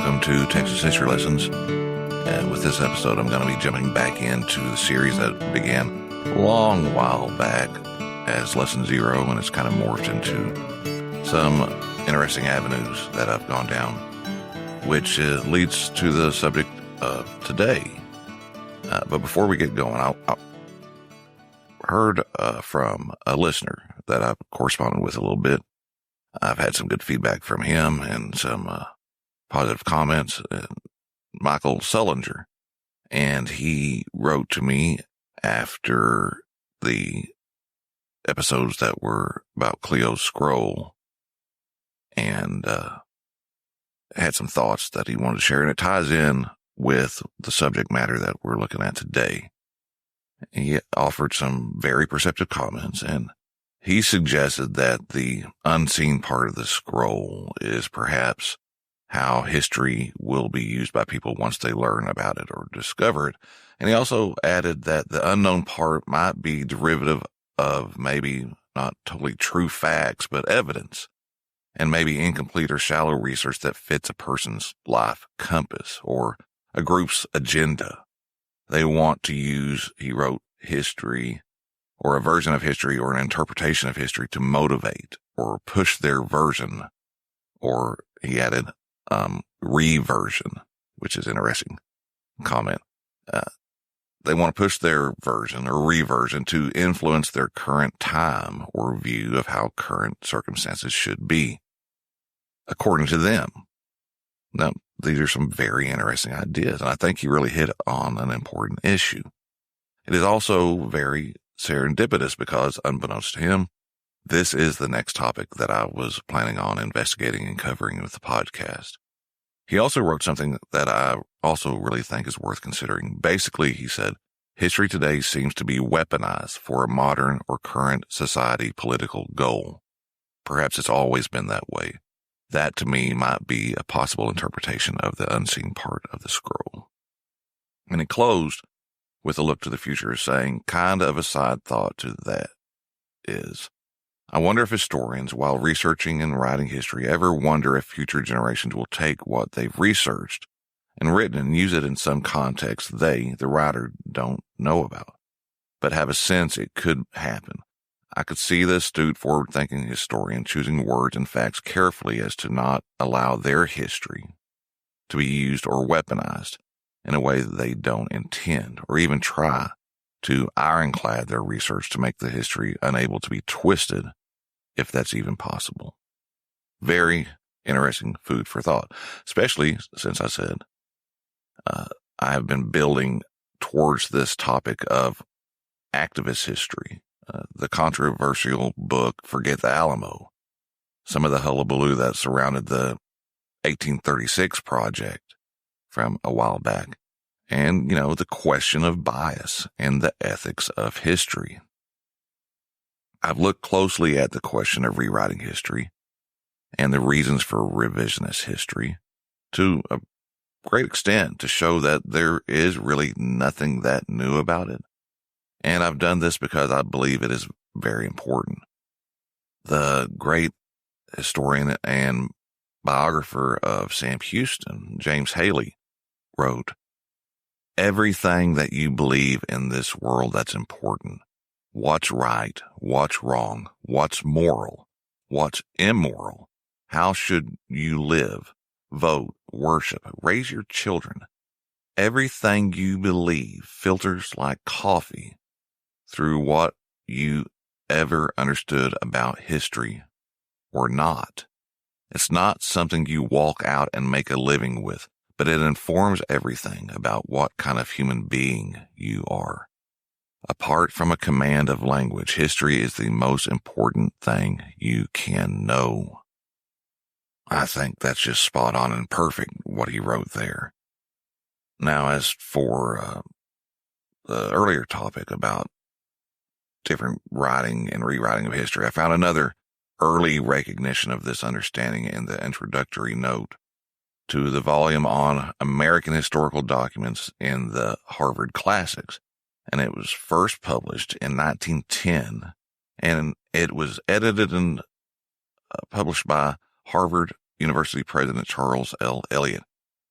welcome to Texas History Lessons. And with this episode, I'm going to be jumping back into the series that began a long while back as Lesson 0, and it's kind of morphed into some interesting avenues that I've gone down, which leads to the subject of today. But before we get going, I heard from a listener that I've corresponded with a little bit. I've had some good feedback from him and some positive comments, Michael Sullinger, and he wrote to me after the episodes that were about Cleo's scroll and had some thoughts that he wanted to share, and it ties in with the subject matter that we're looking at today. He offered some very perceptive comments, and he suggested that the unseen part of the scroll is perhaps how history will be used by people once they learn about it or discover it. And he also added that the unknown part might be derivative of maybe not totally true facts, but evidence, and maybe incomplete or shallow research that fits a person's life compass or a group's agenda. They want to use, he wrote, history or a version of history or an interpretation of history to motivate or push their version, or he added reversion, which is interesting comment. They want to push their version or reversion to influence their current time or view of how current circumstances should be, according to them. Now, these are some very interesting ideas, and I think he really hit on an important issue. It is also very serendipitous because, unbeknownst to him, this is the next topic that I was planning on investigating and covering with the podcast. He also wrote something that I also really think is worth considering. Basically, he said, history today seems to be weaponized for a modern or current society political goal. Perhaps it's always been that way. That, to me, might be a possible interpretation of the unseen part of the scroll. And he closed with a look to the future, saying, kind of a side thought to that is, I wonder if historians, while researching and writing history, ever wonder if future generations will take what they've researched and written and use it in some context they, the writer, don't know about, but have a sense it could happen. I could see the astute, forward-thinking historian choosing words and facts carefully as to not allow their history to be used or weaponized in a way that they don't intend, or even try to ironclad their research to make the history unable to be twisted, if that's even possible. Very interesting food for thought, especially since I said I have been building towards this topic of activist history, the controversial book Forget the Alamo, some of the hullabaloo that surrounded the 1836 project from a while back, and, the question of bias and the ethics of history. I've looked closely at the question of rewriting history and the reasons for revisionist history to a great extent to show that there is really nothing that new about it. And I've done this because I believe it is very important. The great historian and biographer of Sam Houston, James Haley, wrote, everything that you believe in this world that's important, what's right, what's wrong, what's moral, what's immoral, how should you live, vote, worship, raise your children, everything you believe filters like coffee through what you ever understood about history or not. It's not something you walk out and make a living with, but it informs everything about what kind of human being you are. Apart from a command of language, history is the most important thing you can know. I think that's just spot on and perfect what he wrote there. Now, as for the earlier topic about different writing and rewriting of history, I found another early recognition of this understanding in the introductory note to the volume on American historical documents in the Harvard Classics. And it was first published in 1910, and it was edited and published by Harvard University President Charles L. Eliot.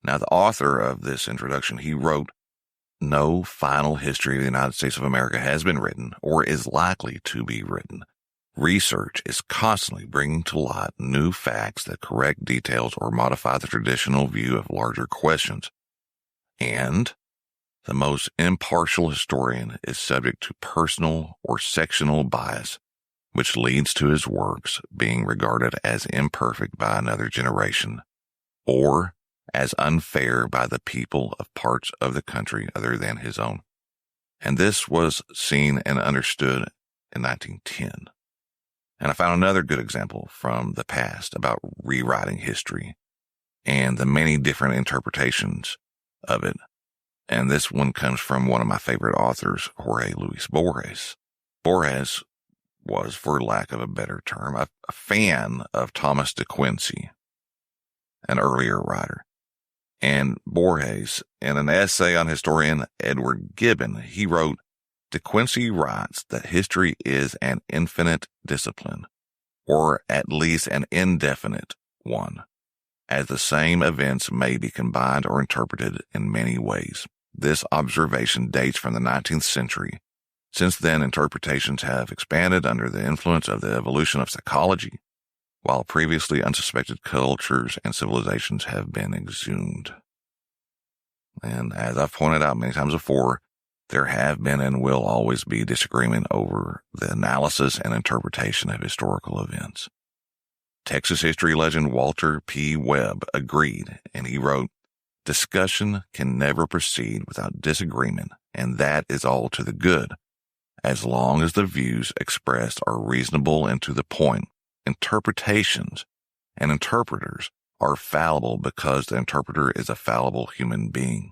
Now, the author of this introduction, he wrote, "No final history of the United States of America has been written or is likely to be written. Research is constantly bringing to light new facts that correct details or modify the traditional view of larger questions. And the most impartial historian is subject to personal or sectional bias, which leads to his works being regarded as imperfect by another generation, or as unfair by the people of parts of the country other than his own." And this was seen and understood in 1910. And I found another good example from the past about rewriting history and the many different interpretations of it. And this one comes from one of my favorite authors, Jorge Luis Borges. Borges was, for lack of a better term, a fan of Thomas de Quincey, an earlier writer. And Borges, in an essay on historian Edward Gibbon, he wrote, "De Quincey writes that history is an infinite discipline, or at least an indefinite one, as the same events may be combined or interpreted in many ways. This observation dates from the 19th century. Since then, interpretations have expanded under the influence of the evolution of psychology, while previously unsuspected cultures and civilizations have been exhumed." And as I've pointed out many times before, there have been and will always be disagreement over the analysis and interpretation of historical events. Texas history legend Walter P. Webb agreed, and he wrote, "Discussion can never proceed without disagreement, and that is all to the good. As long as the views expressed are reasonable and to the point, interpretations and interpreters are fallible because the interpreter is a fallible human being.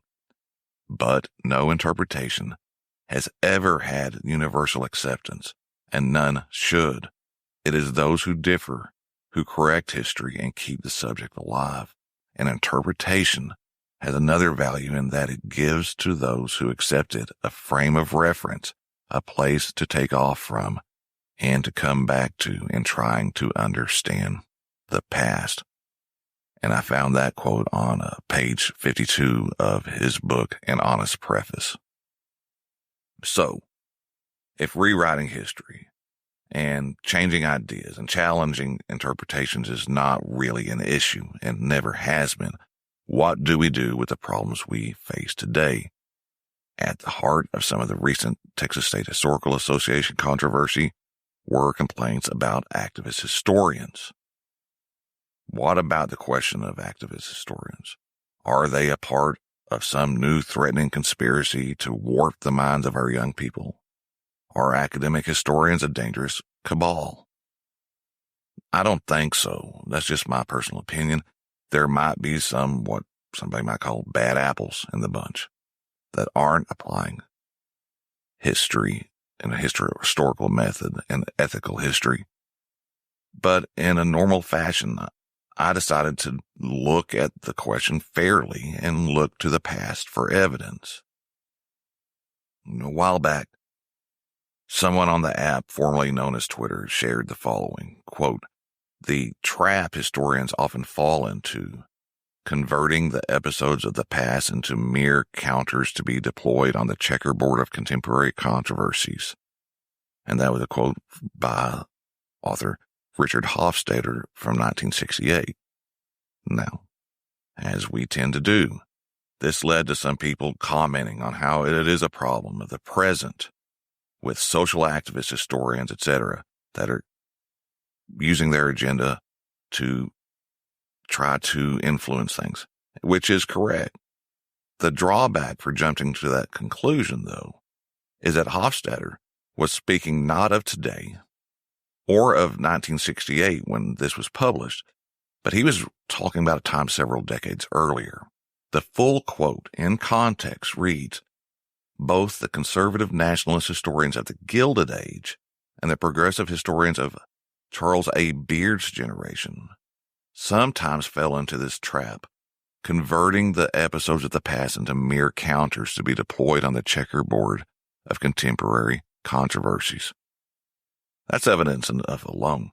But no interpretation has ever had universal acceptance, and none should. It is those who differ who correct history and keep the subject alive. An interpretation has another value in that it gives to those who accept it a frame of reference, a place to take off from, and to come back to in trying to understand the past." And I found that quote on page 52 of his book, An Honest Preface. So, if rewriting history and changing ideas and challenging interpretations is not really an issue and never has been, what do we do with the problems we face today? At the heart of some of the recent Texas State Historical Association controversy were complaints about activist historians. What about the question of activist historians? Are they a part of some new threatening conspiracy to warp the minds of our young people? Are academic historians a dangerous cabal? I don't think so. That's just my personal opinion. There might be some, what somebody might call bad apples in the bunch that aren't applying history and a historical method and ethical history. But in a normal fashion, I decided to look at the question fairly and look to the past for evidence. A while back, someone on the app formerly known as Twitter shared the following, quote, "The trap historians often fall into, converting the episodes of the past into mere counters to be deployed on the checkerboard of contemporary controversies." And that was a quote by author Richard Hofstadter from 1968. Now, as we tend to do, this led to some people commenting on how it is a problem of the present with social activists, historians, etc., that are using their agenda to try to influence things, which is correct. The drawback for jumping to that conclusion, though, is that Hofstadter was speaking not of today or of 1968 when this was published, but he was talking about a time several decades earlier. The full quote in context reads, "Both the conservative nationalist historians of the Gilded Age and the progressive historians of Charles A. Beard's generation sometimes fell into this trap, converting the episodes of the past into mere counters to be deployed on the checkerboard of contemporary controversies." That's evidence enough alone.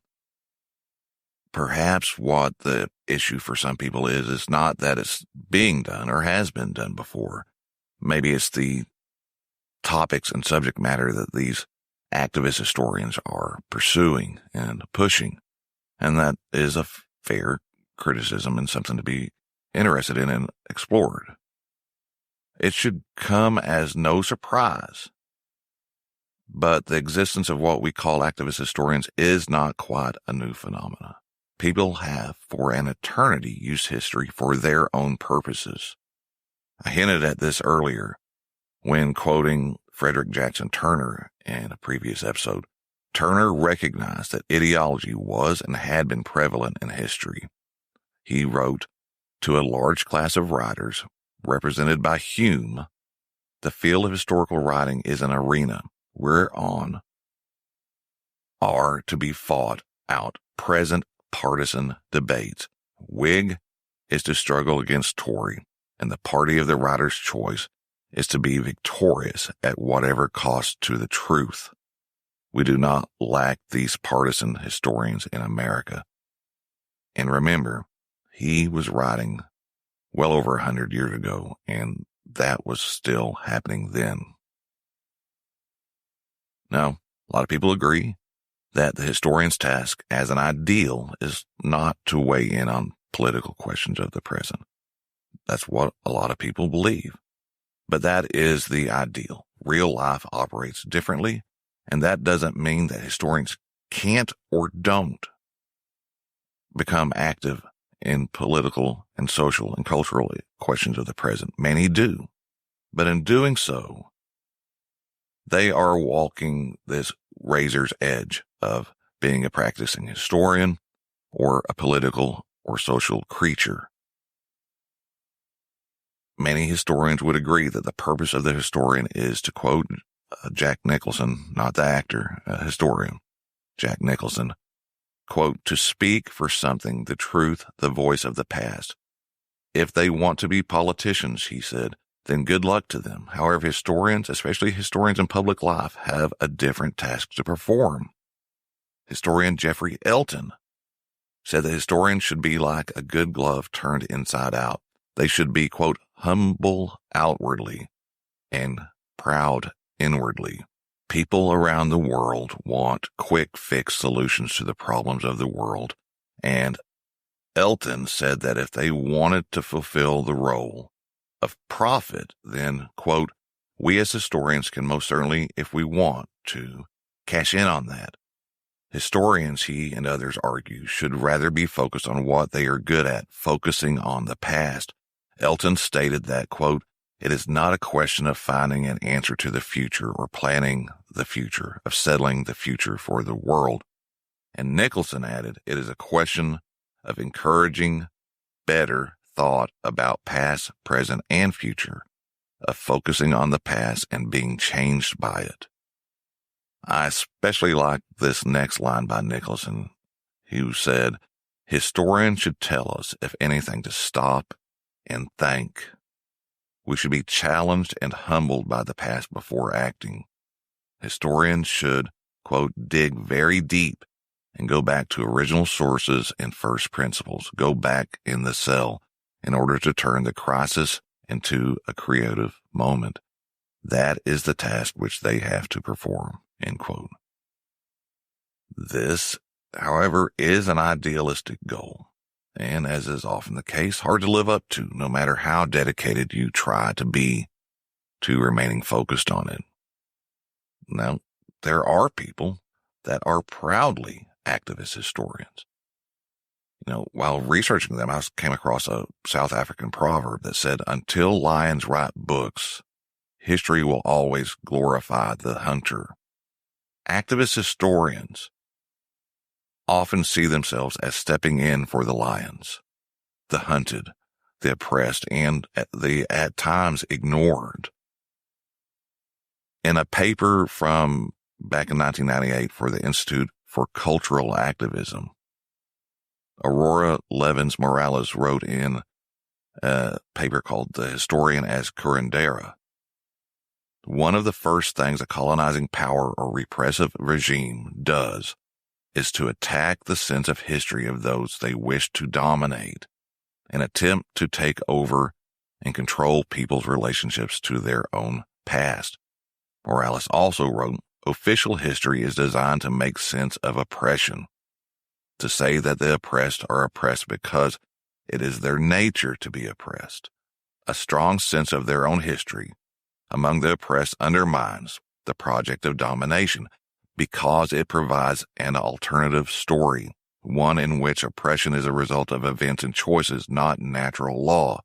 Perhaps what the issue for some people is not that it's being done or has been done before. Maybe it's the topics and subject matter that these activist historians are pursuing and pushing. And that is a fair criticism and something to be interested in and explored. It should come as no surprise, but the existence of what we call activist historians is not quite a new phenomenon. People have for an eternity used history for their own purposes. I hinted at this earlier when quoting Frederick Jackson Turner in a previous episode. Turner recognized that ideology was and had been prevalent in history. He wrote, "To a large class of writers, represented by Hume, the field of historical writing is an arena whereon are to be fought out present partisan debates. Whig is to struggle against Tory, and the party of the writer's choice is to be victorious at whatever cost to the truth. We do not lack these partisan historians in America." And remember, he was writing well over 100 years ago, and that was still happening then. Now, a lot of people agree that the historian's task as an ideal is not to weigh in on political questions of the present. That's what a lot of people believe. But that is the ideal. Real life operates differently, and that doesn't mean that historians can't or don't become active in political and social and cultural questions of the present. Many do. But in doing so, they are walking this razor's edge of being a practicing historian or a political or social creature. Many historians would agree that the purpose of the historian is, to quote Jack Nicholson, not the actor, a historian, Jack Nicholson, quote, "to speak for something, the truth, the voice of the past. If they want to be politicians," he said, "then good luck to them. However, historians, especially historians in public life, have a different task to perform." Historian Jeffrey Elton said that historians should be like a good glove turned inside out. They should be, quote, "humble outwardly and proud inwardly." People around the world want quick fix solutions to the problems of the world, and Elton said that if they wanted to fulfill the role of prophet, then, quote, "we as historians can most certainly, if we want to, cash in on that." Historians, he and others argue, should rather be focused on what they are good at, focusing on the past. Elton stated that, quote, "it is not a question of finding an answer to the future or planning the future, of settling the future for the world." And Nicholson added, "it is a question of encouraging better thought about past, present, and future, of focusing on the past and being changed by it." I especially like this next line by Nicholson, who said, "Historians should tell us, if anything, to stop and think. We should be challenged and humbled by the past before acting. Historians should, quote, dig very deep and go back to original sources and first principles, go back in the cell in order to turn the crisis into a creative moment. That is the task which they have to perform," end quote. This, however, is an idealistic goal, and as is often the case, hard to live up to, no matter how dedicated you try to be to remaining focused on it. Now, there are people that are proudly activist historians. While researching them, I came across a South African proverb that said, "Until lions write books, history will always glorify the hunter." Activist historians often see themselves as stepping in for the lions, the hunted, the oppressed, and the at times ignored. In a paper from back in 1998 for the Institute for Cultural Activism, Aurora Levins Morales wrote in a paper called "The Historian as Curandera." One of the first things a colonizing power or repressive regime does is to attack the sense of history of those they wish to dominate and attempt to take over and control people's relationships to their own past. Morales also wrote, official history is designed to make sense of oppression, to say that the oppressed are oppressed because it is their nature to be oppressed. A strong sense of their own history among the oppressed undermines the project of domination because it provides an alternative story, one in which oppression is a result of events and choices, not natural law.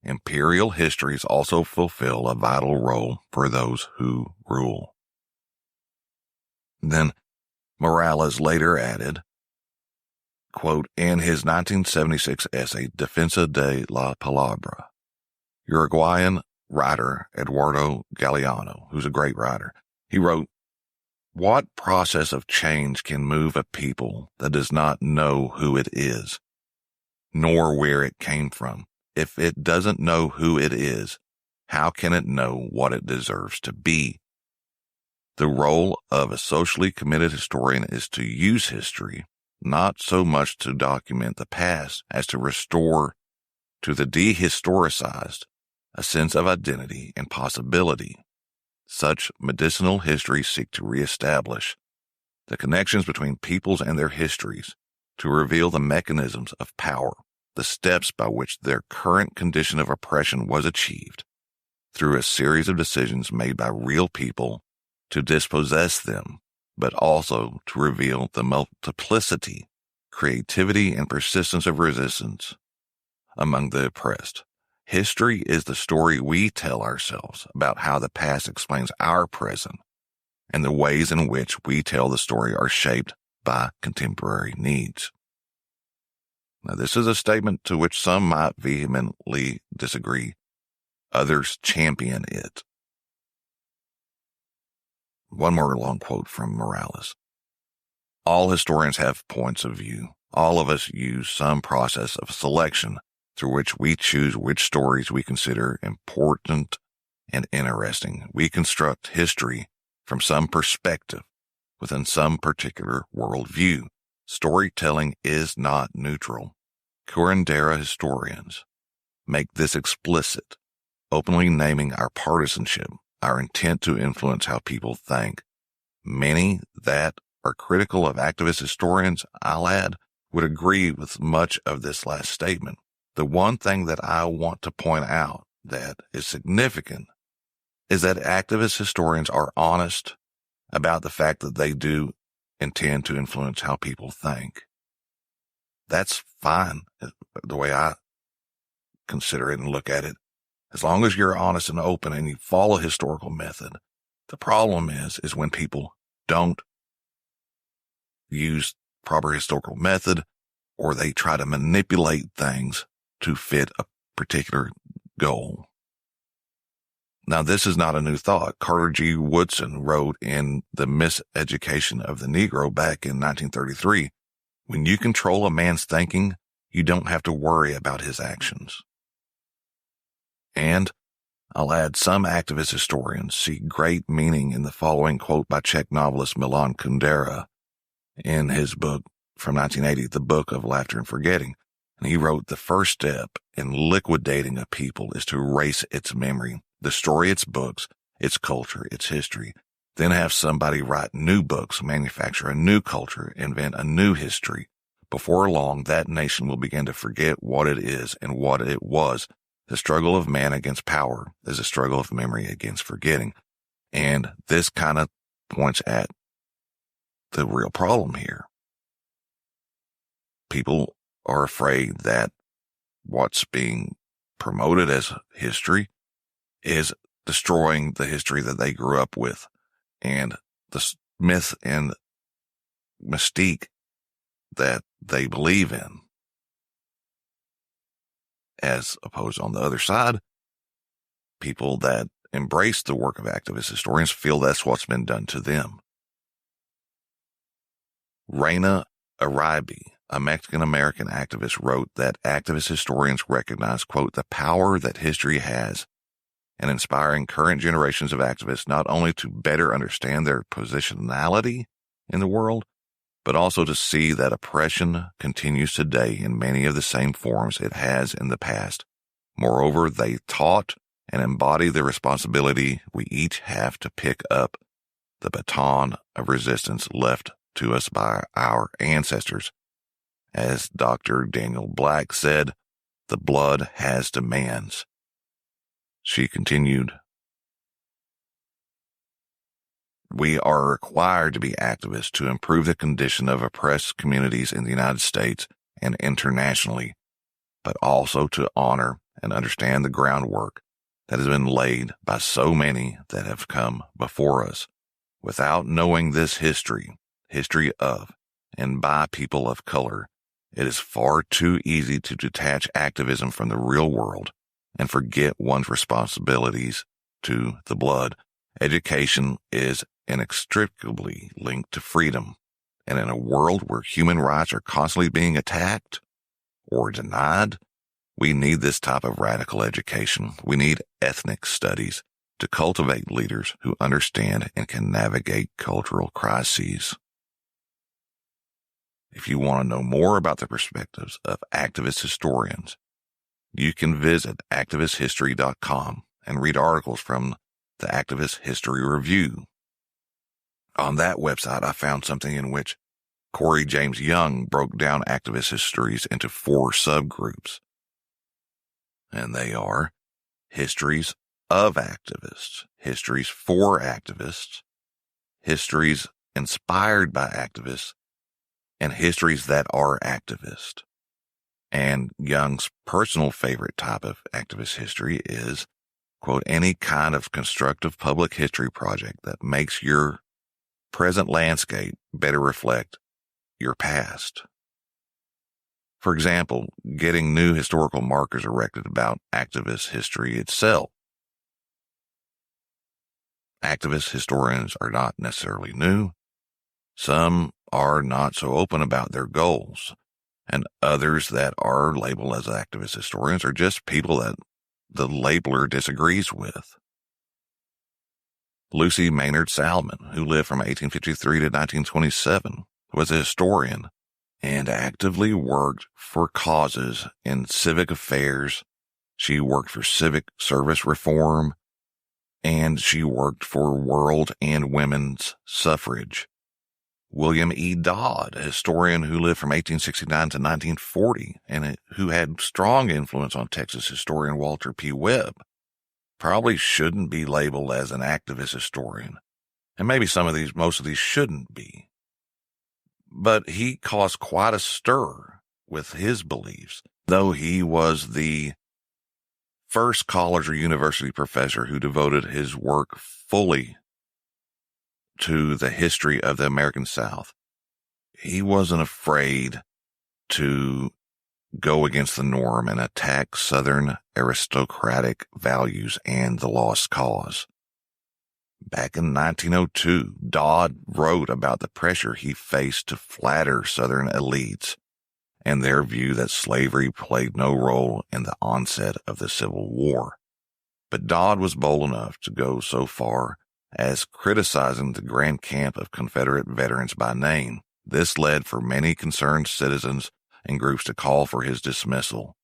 Imperial histories also fulfill a vital role for those who rule. Then Morales later added, quote, in his 1976 essay, Defensa de la Palabra, Uruguayan writer Eduardo Galeano, who's a great writer, he wrote, what process of change can move a people that does not know who it is, nor where it came from? If it doesn't know who it is, how can it know what it deserves to be? The role of a socially committed historian is to use history, not so much to document the past as to restore to the dehistoricized a sense of identity and possibility. Such medicinal histories seek to reestablish the connections between peoples and their histories, to reveal the mechanisms of power, the steps by which their current condition of oppression was achieved, through a series of decisions made by real people to dispossess them, but also to reveal the multiplicity, creativity, and persistence of resistance among the oppressed. History is the story we tell ourselves about how the past explains our present, and the ways in which we tell the story are shaped by contemporary needs. Now, this is a statement to which some might vehemently disagree. Others champion it. One more long quote from Morales. All historians have points of view. All of us use some process of selection through which we choose which stories we consider important and interesting. We construct history from some perspective within some particular worldview. Storytelling is not neutral. Curandera historians make this explicit, openly naming our partisanship, our intent to influence how people think. Many that are critical of activist historians, I'll add, would agree with much of this last statement. The one thing that I want to point out that is significant is that activist historians are honest about the fact that they do intend to influence how people think. That's fine, the way I consider it and look at it. As long as you're honest and open and you follow historical method. The problem is when people don't use proper historical method, or they try to manipulate things to fit a particular goal. Now, this is not a new thought. Carter G. Woodson wrote in The Miseducation of the Negro back in 1933, when you control a man's thinking, you don't have to worry about his actions. And I'll add, some activist historians see great meaning in the following quote by Czech novelist Milan Kundera in his book from 1980, The Book of Laughter and Forgetting. And he wrote, the first step in liquidating a people is to erase its memory, destroy its books, its culture, its history, then have somebody write new books, manufacture a new culture, invent a new history. Before long, that nation will begin to forget what it is and what it was. The struggle of man against power is a struggle of memory against forgetting. And this kind of points at the real problem here. People are afraid that what's being promoted as history is destroying the history that they grew up with and the myth and mystique that they believe in. As opposed on the other side, people that embrace the work of activist historians feel that's what's been done to them. Reina Aribe, a Mexican-American activist, wrote that activist historians recognize, quote, the power that history has in inspiring current generations of activists not only to better understand their positionality in the world, but also to see that oppression continues today in many of the same forms it has in the past. Moreover, they taught and embody the responsibility we each have to pick up the baton of resistance left to us by our ancestors. As Dr. Daniel Black said, the blood has demands. She continued, we are required to be activists to improve the condition of oppressed communities in the United States and internationally, but also to honor and understand the groundwork that has been laid by so many that have come before us. Without knowing this history of and by people of color, it is far too easy to detach activism from the real world and forget one's responsibilities to the blood. Education is inextricably linked to freedom, and in a world where human rights are constantly being attacked or denied, we need this type of radical education. We need ethnic studies to cultivate leaders who understand and can navigate cultural crises. If you want to know more about the perspectives of activist historians, you can visit activisthistory.com and read articles from the Activist History Review. On that website, I found something in which Corey James Young broke down activist histories into 4 subgroups. And they are histories of activists, histories for activists, histories inspired by activists, and histories that are activist. And Young's personal favorite type of activist history is, quote, any kind of constructive public history project that makes your present landscape better reflect your past. For example, getting new historical markers erected about activist history itself. Activist historians are not necessarily new. Some are not so open about their goals, and others that are labeled as activist historians are just people that the labeler disagrees with. Lucy Maynard Salmon, who lived from 1853 to 1927, was a historian and actively worked for causes in civic affairs. She worked for civic service reform, and she worked for world and women's suffrage. William E. Dodd, a historian who lived from 1869 to 1940 and who had strong influence on Texas historian Walter P. Webb, probably shouldn't be labeled as an activist historian. And maybe most of these shouldn't be. But he caused quite a stir with his beliefs, though he was the first college or university professor who devoted his work fully to the history of the American South. He wasn't afraid to go against the norm and attack Southern aristocratic values and the lost cause. Back in 1902, Dodd wrote about the pressure he faced to flatter Southern elites and their view that slavery played no role in the onset of the Civil War. But Dodd was bold enough to go so far as criticizing the Grand Camp of Confederate veterans by name. This led for many concerned citizens and groups to call for his dismissal.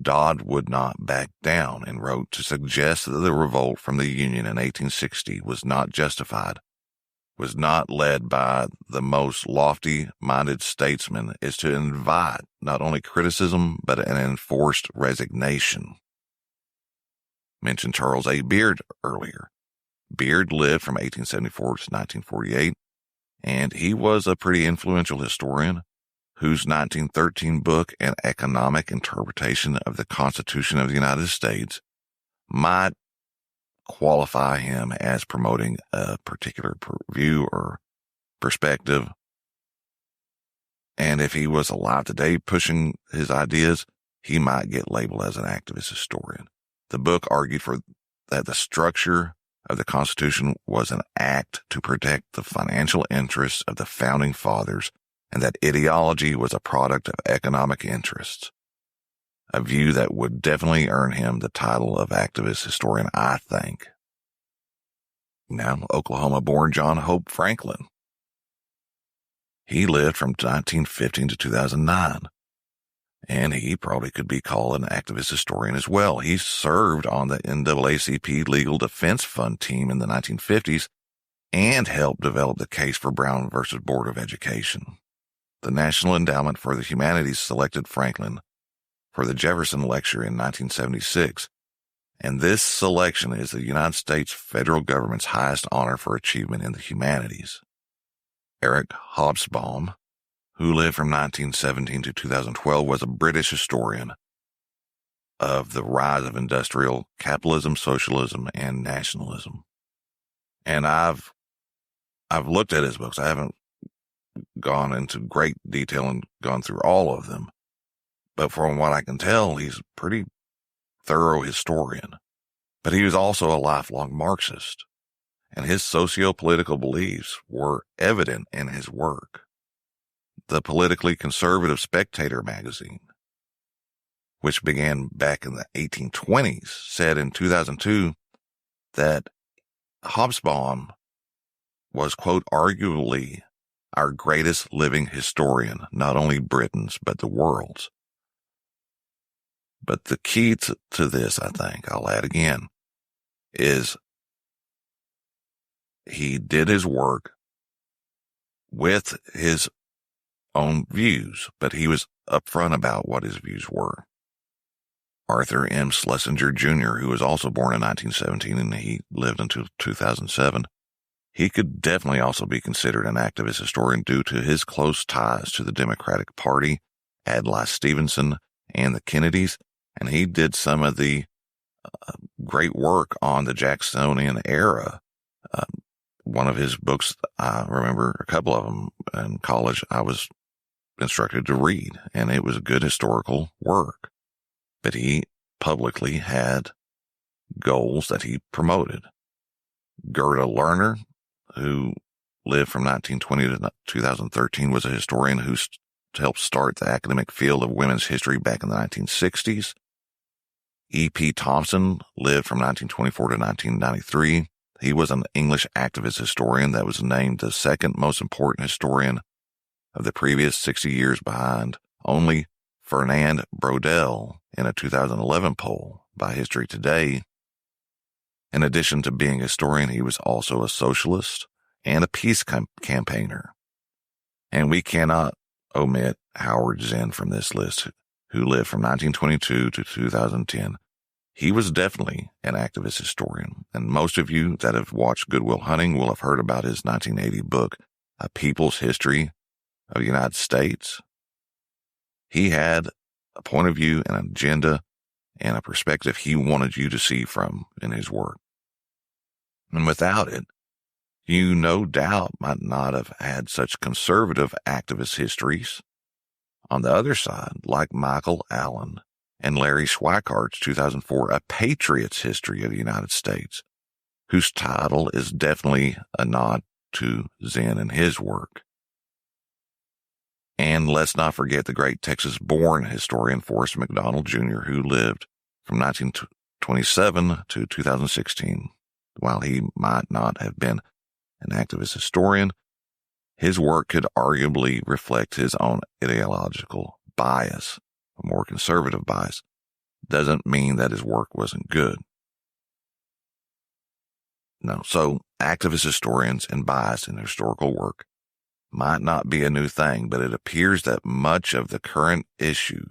Dodd would not back down and wrote to suggest that the revolt from the Union in 1860 was not justified, was not led by the most lofty-minded statesman, is to invite not only criticism but an enforced resignation. Mentioned Charles A. Beard earlier. Beard lived from 1874 to 1948, and he was a pretty influential historian whose 1913 book, An Economic Interpretation of the Constitution of the United States, might qualify him as promoting a particular view or perspective. And if he was alive today pushing his ideas, he might get labeled as an activist historian. The book argued for that the structure of the Constitution was an act to protect the financial interests of the founding fathers, and that ideology was a product of economic interests. A view that would definitely earn him the title of activist historian, I think. Now, Oklahoma-born John Hope Franklin. He lived from 1915 to 2009. And he probably could be called an activist historian as well. He served on the NAACP Legal Defense Fund team in the 1950s and helped develop the case for Brown versus Board of Education. The National Endowment for the Humanities selected Franklin for the Jefferson Lecture in 1976, and this selection is the United States federal government's highest honor for achievement in the humanities. Eric Hobsbawm, who lived from 1917 to 2012, was a British historian of the rise of industrial capitalism, socialism, and nationalism. And I've looked at his books. I haven't gone into great detail and gone through all of them. But from what I can tell, he's a pretty thorough historian. But he was also a lifelong Marxist, and his socio-political beliefs were evident in his work. The politically conservative Spectator magazine, which began back in the 1820s, said in 2002 that Hobsbawm was, quote, arguably our greatest living historian, not only Britain's, but the world's. But the key to this, I think, I'll add again, is he did his work with his own views, but he was upfront about what his views were. Arthur M. Schlesinger Jr., who was also born in 1917 and he lived until 2007, he could definitely also be considered an activist historian due to his close ties to the Democratic Party, Adlai Stevenson, and the Kennedys, and he did some of the great work on the Jacksonian era. One of his books, I remember a couple of them in college, I was instructed to read, and it was a good historical work. But he publicly had goals that he promoted. Gerda Lerner, who lived from 1920 to 2013, was a historian who helped start the academic field of women's history back in the 1960s. E.P. Thompson lived from 1924 to 1993. He was an English activist historian that was named the second most important historian of the previous 60 years behind only Fernand Braudel in a 2011 poll by History Today. In addition to being a historian, he was also a socialist and a peace campaigner. And we cannot omit Howard Zinn from this list, who lived from 1922 to 2010. He was definitely an activist historian, and most of you that have watched Good Will Hunting will have heard about his 1980 book, A People's History of the United States. He had a point of view, an agenda, and a perspective he wanted you to see from in his work. And without it, you no doubt might not have had such conservative activist histories. On the other side, like Michael Allen and Larry Schweikart's 2004 A Patriot's History of the United States, whose title is definitely a nod to Zinn and his work. And let's not forget the great Texas-born historian Forrest McDonald Jr., who lived from 1927 to 2016. While he might not have been an activist historian, his work could arguably reflect his own ideological bias, a more conservative bias. Doesn't mean that his work wasn't good. No, so activist historians and bias in historical work might not be a new thing, but it appears that much of the current issue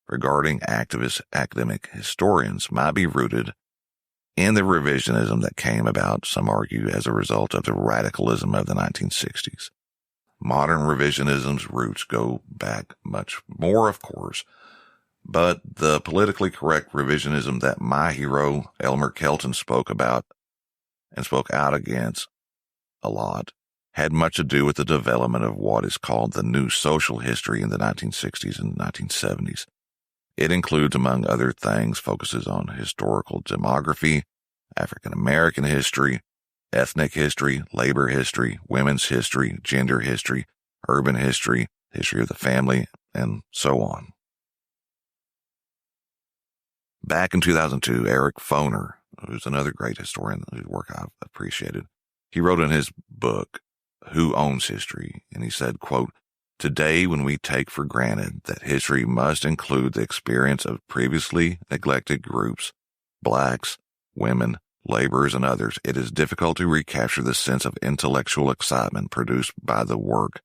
regarding activist academic historians might be rooted in the revisionism that came about, some argue, as a result of the radicalism of the 1960s. Modern revisionism's roots go back much more, of course, but the politically correct revisionism that my hero Elmer Kelton spoke about and spoke out against a lot had much to do with the development of what is called the new social history in the 1960s and 1970s. It includes, among other things, focuses on historical demography, African American history, ethnic history, labor history, women's history, gender history, urban history, history of the family, and so on. Back in 2002, Eric Foner, who's another great historian whose work I've appreciated, he wrote in his book, Who Owns History? And he said, quote, Today, when we take for granted that history must include the experience of previously neglected groups, blacks, women, laborers, and others, it is difficult to recapture the sense of intellectual excitement produced by the work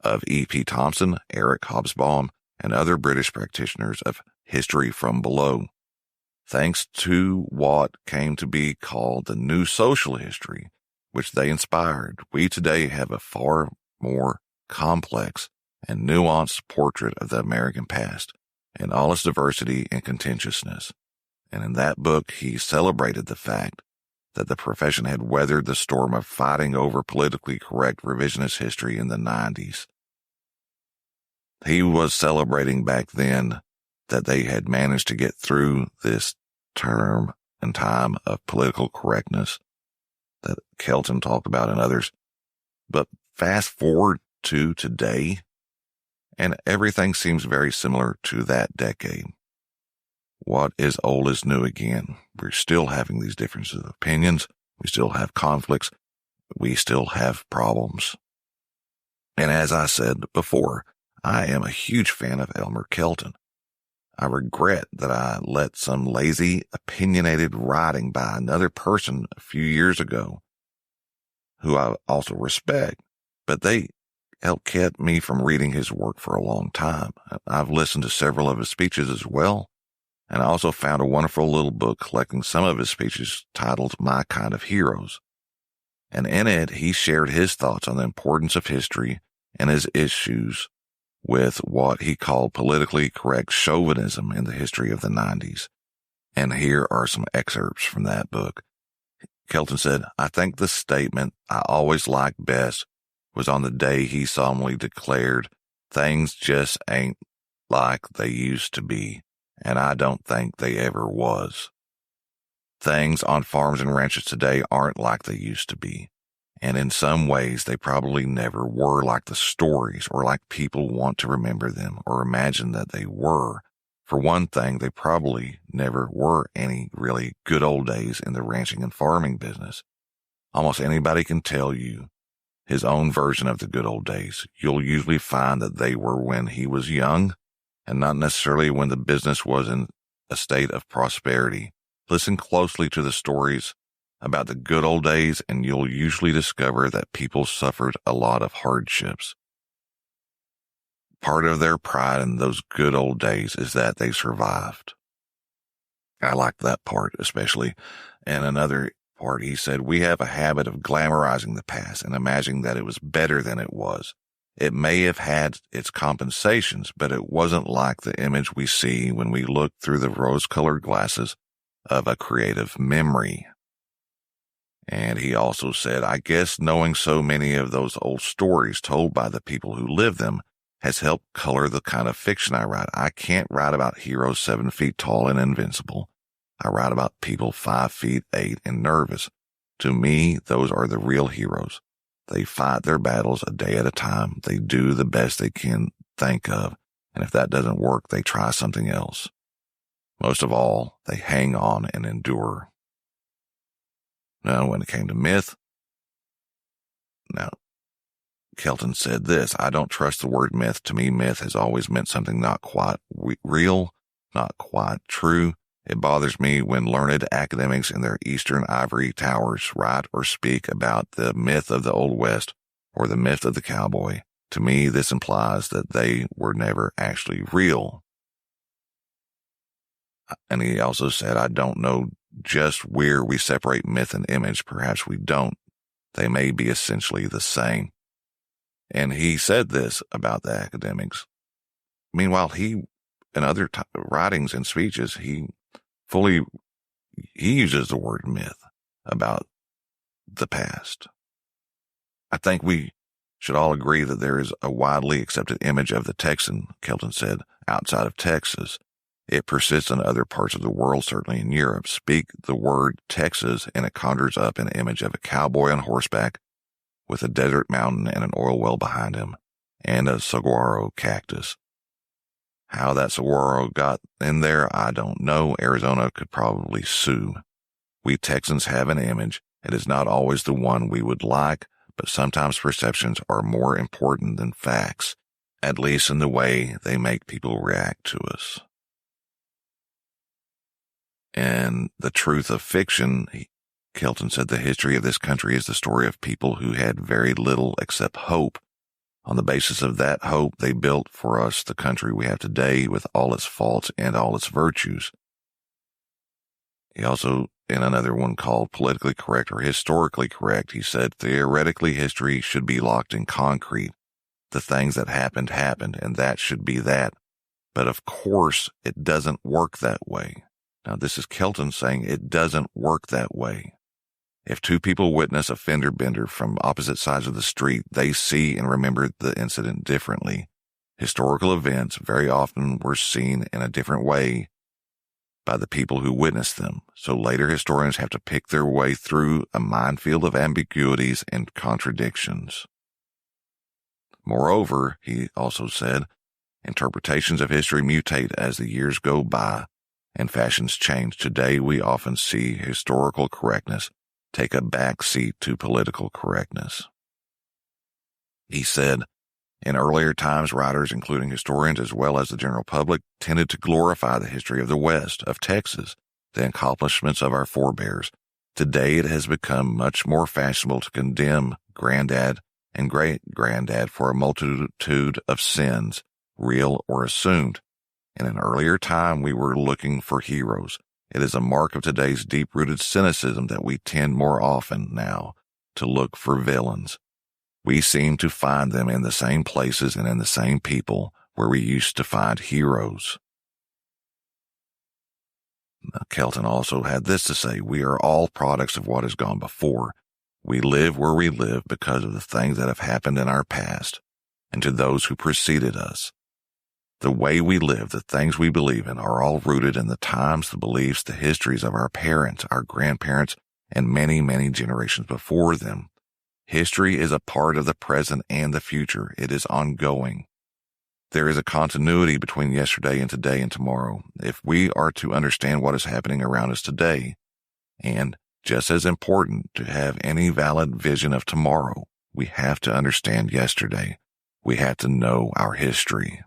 of E.P. Thompson, Eric Hobsbawm, and other British practitioners of history from below. Thanks to what came to be called the New Social History, which they inspired, we today have a far more complex and nuanced portrait of the American past in all its diversity and contentiousness. And in that book, he celebrated the fact that the profession had weathered the storm of fighting over politically correct revisionist history in the 90s. He was celebrating back then that they had managed to get through this term and time of political correctness that Kelton talked about and others. But fast forward to today, and everything seems very similar to that decade. What is old is new again. We're still having these differences of opinions. We still have conflicts. We still have problems. And as I said before, I am a huge fan of Elmer Kelton. I regret that I let some lazy, opinionated writing by another person a few years ago, who I also respect, but they helped keep me from reading his work for a long time. I've listened to several of his speeches as well, and I also found a wonderful little book collecting some of his speeches titled My Kind of Heroes. And in it, he shared his thoughts on the importance of history and his issues with what he called politically correct chauvinism in the history of the 90s. And here are some excerpts from that book. Kelton said, "I think the statement I always liked best was on the day he solemnly declared, 'Things just ain't like they used to be, and I don't think they ever was.' Things on farms and ranches today aren't like they used to be, and in some ways they probably never were like the stories or like people want to remember them or imagine that they were. For one thing, they probably never were any really good old days in the ranching and farming business. Almost anybody can tell you his own version of the good old days. You'll usually find that they were when he was young and not necessarily when the business was in a state of prosperity. Listen closely to the stories about the good old days, and you'll usually discover that people suffered a lot of hardships. Part of their pride in those good old days is that they survived." I like that part especially. And another part, he said, "We have a habit of glamorizing the past and imagining that it was better than it was. It may have had its compensations, but it wasn't like the image we see when we look through the rose-colored glasses of a creative memory." And he also said, "I guess knowing so many of those old stories told by the people who lived them has helped color the kind of fiction I write. I can't write about heroes 7 feet tall and invincible. I write about people 5 feet 8 and nervous. To me, those are the real heroes. They fight their battles a day at a time. They do the best they can think of. And if that doesn't work, they try something else. Most of all, they hang on and endure." Now, when it came to myth, Kelton said this, "I don't trust the word myth. To me, myth has always meant something not quite real, not quite true. It bothers me when learned academics in their eastern ivory towers write or speak about the myth of the Old West or the myth of the cowboy. To me, this implies that they were never actually real." And he also said, "I don't know just where we separate myth and image. Perhaps we don't. They may be essentially the same." And he said this about the academics. Meanwhile, he, in other writings and speeches, he uses the word myth about the past. I think we should all agree that there is a widely accepted image of the Texan, Kelton said, outside of Texas. It persists in other parts of the world, certainly in Europe. Speak the word Texas and it conjures up an image of a cowboy on horseback with a desert mountain and an oil well behind him and a saguaro cactus. How that saguaro got in there, I don't know. Arizona could probably sue. We Texans have an image. It is not always the one we would like, but sometimes perceptions are more important than facts. at least in the way they make people react to us. And the truth of fiction, Kelton said, the history of this country is the story of people who had very little except hope. On the basis of that hope, they built for us the country we have today with all its faults and all its virtues. He also, in another one called Politically Correct or Historically Correct, he said, theoretically, history should be locked in concrete. The things that happened, happened, and that should be that. But of course, it doesn't work that way. Now, this is Kelton saying it doesn't work that way. If two people witness a fender bender from opposite sides of the street, they see and remember the incident differently. Historical events very often were seen in a different way by the people who witnessed them, so later historians have to pick their way through a minefield of ambiguities and contradictions. Moreover, he also said, interpretations of history mutate as the years go by and fashions change. Today, we often see historical correctness take a back seat to political correctness. He said, in earlier times, writers, including historians as well as the general public, tended to glorify the history of the West, of Texas, the accomplishments of our forebears. Today, it has become much more fashionable to condemn granddad and great-granddad for a multitude of sins, real or assumed. In an earlier time, we were looking for heroes. It is a mark of today's deep-rooted cynicism that we tend more often now to look for villains. We seem to find them in the same places and in the same people where we used to find heroes. Now, Kelton also had this to say, we are all products of what has gone before. We live where we live because of the things that have happened in our past and to those who preceded us. The way we live, the things we believe in are all rooted in the times, the beliefs, the histories of our parents, our grandparents, and many, many generations before them. History is a part of the present and the future. It is ongoing. There is a continuity between yesterday and today and tomorrow. If we are to understand what is happening around us today, and just as important to have any valid vision of tomorrow, we have to understand yesterday. We have to know our history.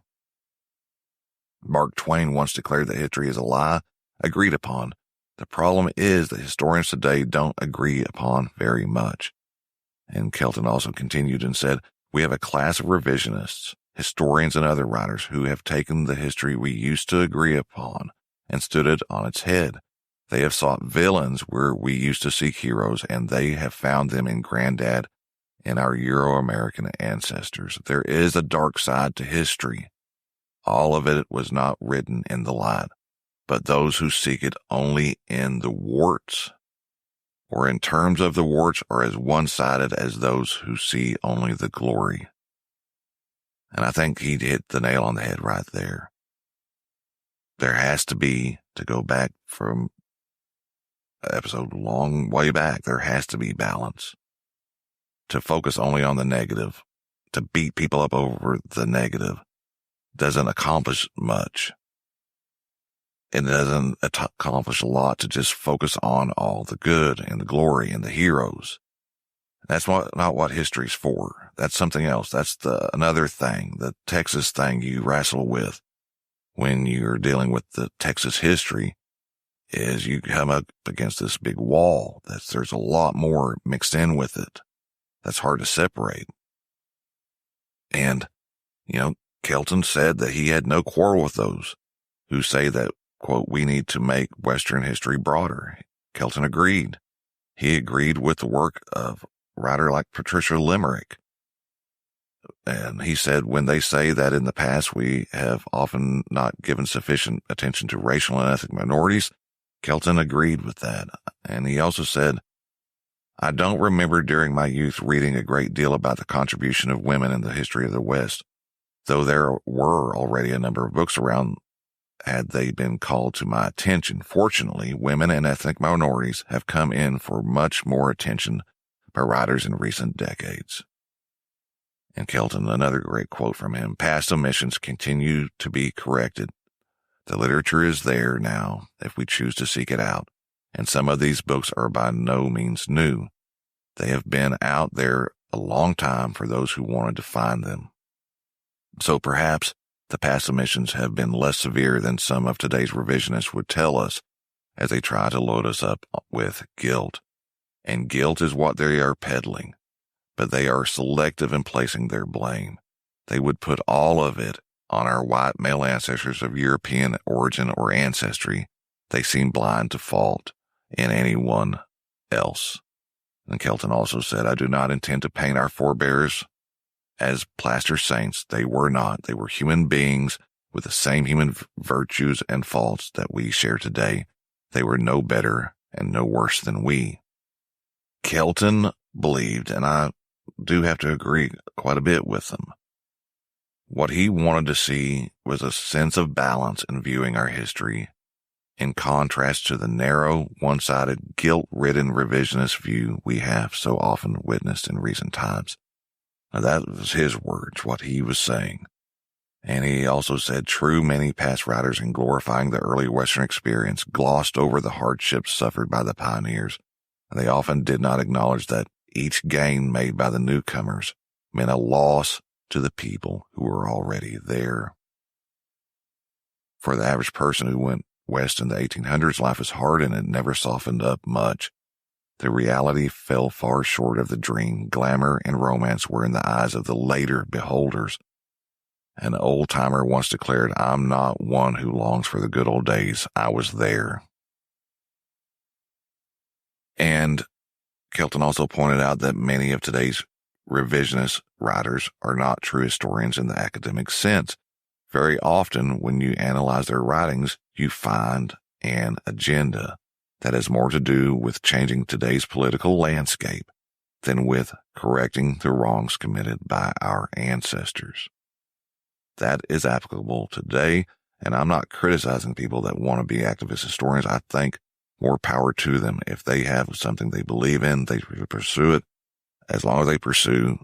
Mark Twain once declared that history is a lie agreed upon. The problem is that historians today don't agree upon very much. And Kelton also continued and said, we have a class of revisionists, historians and other writers who have taken the history we used to agree upon and stood it on its head. They have sought villains where we used to seek heroes, and they have found them in Granddad and our Euro-American ancestors. There is a dark side to history. All of it was not written in the light, but those who seek it only in the warts, or in terms of the warts, are as one-sided as those who see only the glory. And I think he hit the nail on the head right there. There has to be, to go back from an episode long way back, there has to be balance. To focus only on the negative, to beat people up over the negative, doesn't accomplish much. It doesn't accomplish a lot to just focus on all the good and the glory and the heroes. That's not what history's for. That's something else. That's another thing, the Texas thing you wrestle with when you're dealing with the Texas history, is you come up against this big wall. There's a lot more mixed in with it. That's hard to separate. And, Kelton said that he had no quarrel with those who say that, quote, we need to make Western history broader. Kelton agreed. He agreed with the work of a writer like Patricia Limerick. And he said, when they say that in the past we have often not given sufficient attention to racial and ethnic minorities, Kelton agreed with that. And he also said, I don't remember during my youth reading a great deal about the contribution of women in the history of the West, though there were already a number of books around had they been called to my attention. Fortunately, women and ethnic minorities have come in for much more attention by writers in recent decades. And Kelton, another great quote from him, past omissions continue to be corrected. The literature is there now if we choose to seek it out, and some of these books are by no means new. They have been out there a long time for those who wanted to find them. So perhaps the past omissions have been less severe than some of today's revisionists would tell us as they try to load us up with guilt. And guilt is what they are peddling, but they are selective in placing their blame. They would put all of it on our white male ancestors of European origin or ancestry. They seem blind to fault in anyone else. And Kelton also said, I do not intend to paint our forebears as plaster saints. They were not. They were human beings with the same human virtues and faults that we share today. They were no better and no worse than we. Kelton believed, and I do have to agree quite a bit with him, what he wanted to see was a sense of balance in viewing our history, in contrast to the narrow, one-sided, guilt-ridden revisionist view we have so often witnessed in recent times. Now, that was his words, what he was saying. And he also said, true, many past writers in glorifying the early Western experience glossed over the hardships suffered by the pioneers. They often did not acknowledge that each gain made by the newcomers meant a loss to the people who were already there. For the average person who went west in the 1800s, life was hard and it never softened up much. The reality fell far short of the dream. Glamour and romance were in the eyes of the later beholders. An old-timer once declared, I'm not one who longs for the good old days. I was there. And Kelton also pointed out that many of today's revisionist writers are not true historians in the academic sense. Very often, when you analyze their writings, you find an agenda that has more to do with changing today's political landscape than with correcting the wrongs committed by our ancestors. That is applicable today, and I'm not criticizing people that want to be activist historians. I think more power to them. If they have something they believe in, they pursue it, as long as they pursue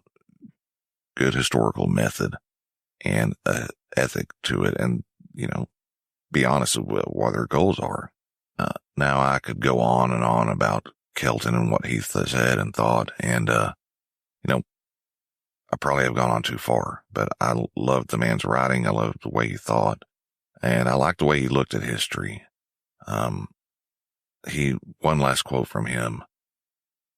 good historical method and ethic to it, and, be honest with what their goals are. Now I could go on and on about Kelton and what he said and thought, and, I probably have gone on too far, but I loved the man's writing. I loved the way he thought, and I liked the way he looked at history. One last quote from him.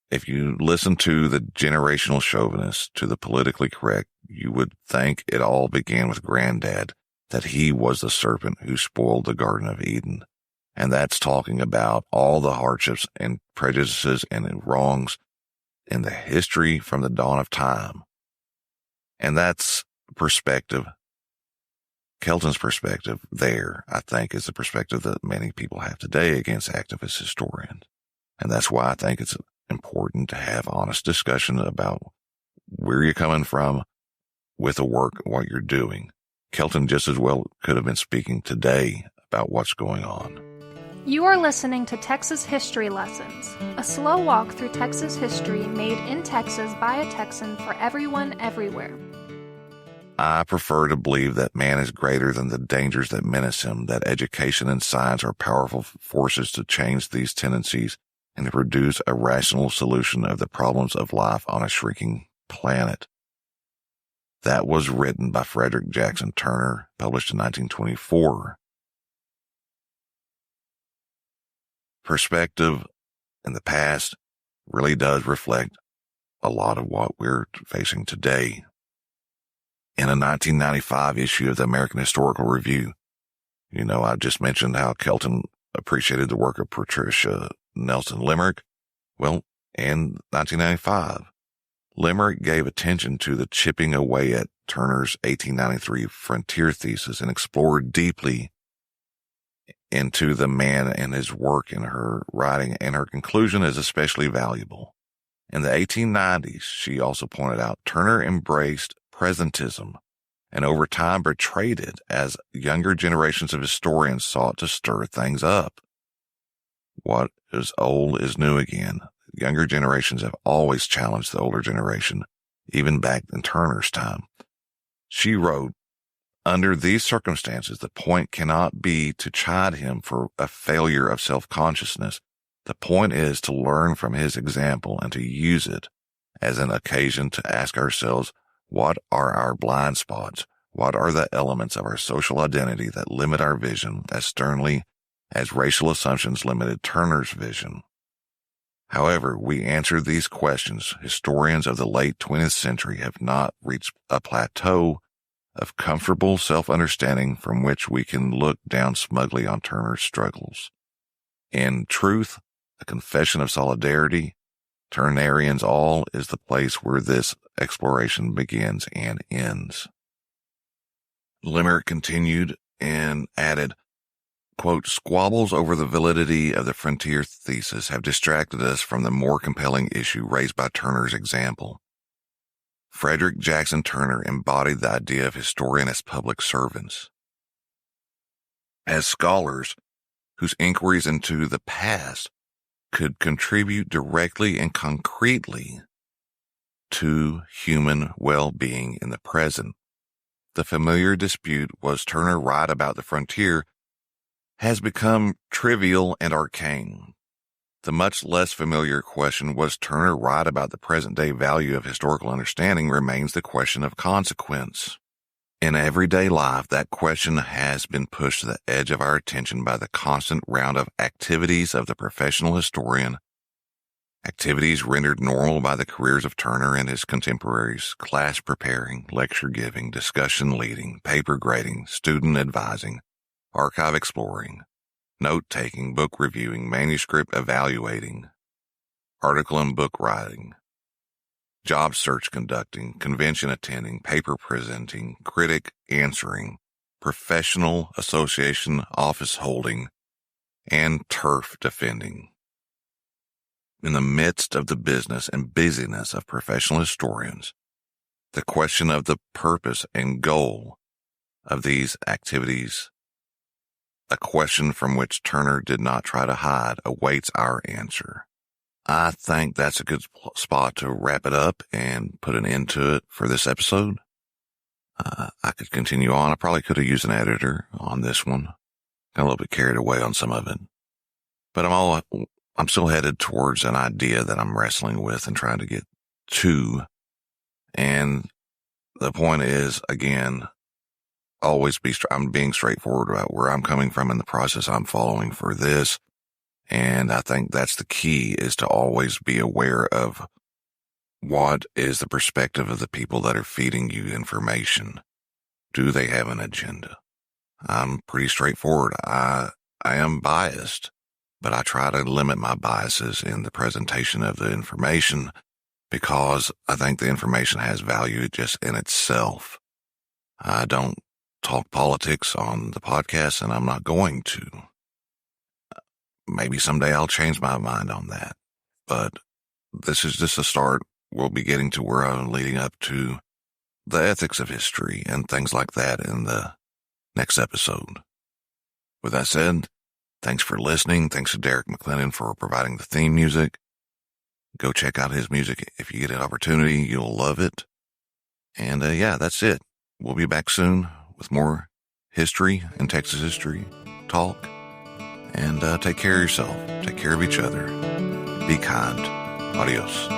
If you listen to the generational chauvinists, to the politically correct, you would think it all began with Granddad, that he was the serpent who spoiled the Garden of Eden. And that's talking about all the hardships and prejudices and wrongs in the history from the dawn of time. And that's perspective. Kelton's perspective there, I think, is the perspective that many people have today against activist historians. And that's why I think it's important to have honest discussion about where you're coming from with the work, what you're doing. Kelton just as well could have been speaking today about what's going on. You are listening to Texas History Lessons, a slow walk through Texas history made in Texas by a Texan for everyone everywhere. I prefer to believe that man is greater than the dangers that menace him, that education and science are powerful forces to change these tendencies and to produce a rational solution of the problems of life on a shrinking planet. That was written by Frederick Jackson Turner, published in 1924. Perspective in the past really does reflect a lot of what we're facing today. In a 1995 issue of the American Historical Review, I just mentioned how Kelton appreciated the work of Patricia Nelson Limerick. Well, in 1995, Limerick gave attention to the chipping away at Turner's 1893 frontier thesis and explored deeply into the man and his work in her writing, and her conclusion is especially valuable. In the 1890s, she also pointed out Turner embraced presentism and over time betrayed it as younger generations of historians sought to stir things up. What is old is new again. Younger generations have always challenged the older generation, even back in Turner's time. She wrote, under these circumstances, the point cannot be to chide him for a failure of self-consciousness. The point is to learn from his example and to use it as an occasion to ask ourselves, what are our blind spots? What are the elements of our social identity that limit our vision as sternly as racial assumptions limited Turner's vision? However we answer these questions, historians of the late 20th century have not reached a plateau of comfortable self-understanding from which we can look down smugly on Turner's struggles. In truth, a confession of solidarity, Turnerians all, is the place where this exploration begins and ends. Limerick continued and added, quote, squabbles over the validity of the frontier thesis have distracted us from the more compelling issue raised by Turner's example. Frederick Jackson Turner embodied the idea of historian as public servants, as scholars whose inquiries into the past could contribute directly and concretely to human well-being in the present. The familiar dispute, was Turner right about the frontier, has become trivial and arcane. The much less familiar question, was Turner right about the present-day value of historical understanding, remains the question of consequence. In everyday life, that question has been pushed to the edge of our attention by the constant round of activities of the professional historian, activities rendered normal by the careers of Turner and his contemporaries: class preparing, lecture giving, discussion leading, paper grading, student advising, archive exploring, note-taking, book reviewing, manuscript evaluating, article and book writing, job search conducting, convention attending, paper presenting, critic answering, professional association office holding, and turf defending. In the midst of the business and busyness of professional historians, the question of the purpose and goal of these activities, a question from which Turner did not try to hide, awaits our answer. I think that's a good spot to wrap it up and put an end to it for this episode. I could continue on. I probably could have used an editor on this one. Got a little bit carried away on some of it. But I'm still headed towards an idea that I'm wrestling with and trying to get to. And the point is, again, I'm being straightforward about where I'm coming from in the process I'm following for this. And I think that's the key, is to always be aware of what is the perspective of the people that are feeding you information. Do they have an agenda? I'm pretty straightforward. I am biased, but I try to limit my biases in the presentation of the information because I think the information has value just in itself. I don't talk politics on the podcast, and I'm not going to. Maybe someday I'll change my mind on that, but this is just a start. We'll be getting to where I'm leading up to the ethics of history and things like that in the next episode. With that said, thanks for listening. Thanks to Derrick McLennan for providing the theme music. Go check out his music. If you get an opportunity, you'll love it. And yeah, that's it. We'll be back soon with more history and Texas history talk. And take care of yourself. Take care of each other. Be kind. Adios.